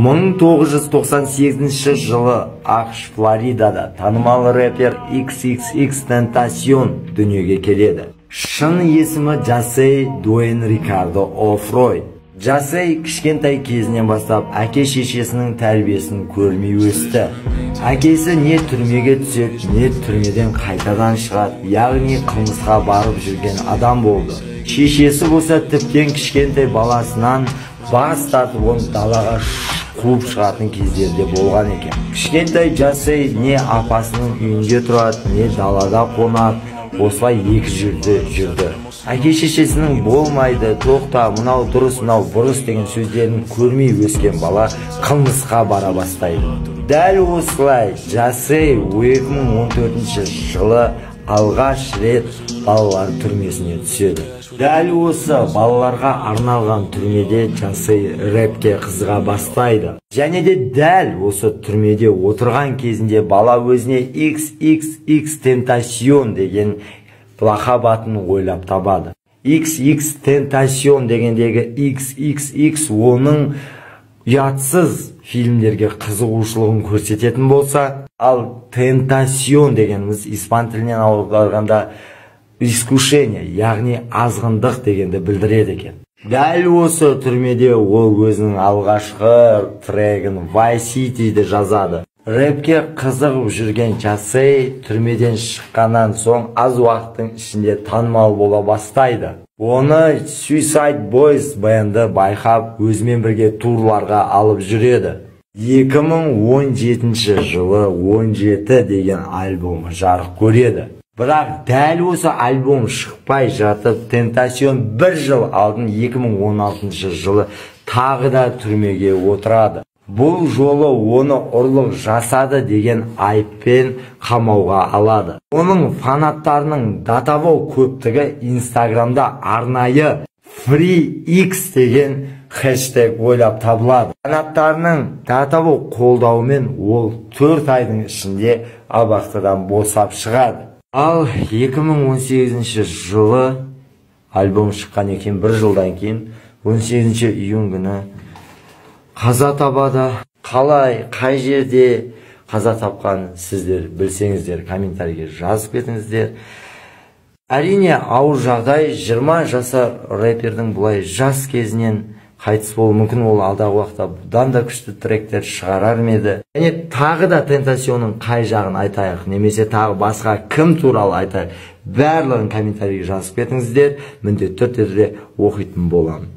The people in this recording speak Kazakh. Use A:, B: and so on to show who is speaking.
A: 1998 жылы ақш Флоридада танымал рэпер XXXTentacion дүниеге келеді. Шын есімі Джасей Дуэйн Рикардо Офрой. Джасей кішкентай кезінен бастап әке-шешесінің тәрбиесін көрмей өсті. Әкесі не түрмеге түседі, не түрмеден қайтадан шығады, яғни қылмысқа барып жүрген адам болды. Шешесі болса тіптен кішкентай баласынан бас тартып оны далаға қуып шығатын кездерде болған екен. Кішкентай Джасей не апасының үйінде тұрады, не далада қонады, осылай екі жерде жүрді. Әке-шешесінің болмайды, тоқта, мынау дұрыс, мынау бұрыс деген сөздерін көрмей өскен бала қылмысқа бара бастайды. Дәл осылай Джасей 2014 жылы алғаш рет балалар түрмесіне түседі. Дәл осы балаларға арналған түрмеде Джасей рэпке қызыға бастайды. Және де дәл осы түрмеде отырған кезінде бала өзіне XXXTentacion деген лақап атын ойлап табады. XXTentacion дегендегі XXX оның ұятсыз фильмдерге қызығушылығын көрсететін болса, ал Tentacion дегеніміз испан тілінен аударғанда искушение, яғни азғындық дегенді білдіреді екен. Дәл осы түрмеде ол өзінің алғашқы трегін Vice City'де жазады. Рэпке қызығып жүрген Джасей түрмеден шыққаннан соң аз уақыттың ішінде танымал бола бастайды. Оны Suicide Boys бэнді байқап, өзімен бірге турларға алып жүреді. 2017 жылы 17 деген альбомы жарық көреді. Бірақ дәл осы альбом шықпай жатып, Tentacion бір жыл алдын 2016 жылы тағы да түрмеге отырады. Бұл жолы оны ұрлық жасады деген айыппен қамауға алады. Оның фанаттарының датабол көптігі Инстаграмда арнайы FreeX деген хэштег ойлап табылады. Фанаттарының датабол қолдауымен ол 4 айдың ішінде абақтыдан босап шығады. Ал 2018 жылы альбом шыққан екен, бір жылдан кейін 18 июнь күні қаза табады. Қалай, қай жерде қаза тапқан сіздер білсеңіздер, комментарийге жазып кетіңіздер. Әрине, ауыр жағдай, 20 жасар рэпердің бұлай жас кезінен қайтыс болуы мүмкін. Ол алдағы уақытта бұдан да күшті тректер шығарар ма еді? Және тағы да Tentacionның қай жағын айтайық, немесе тағы басқа кім туралы айтайық, барлығын комментарийге жазып кетіңіздер, міндетті түрде оқитын боламын.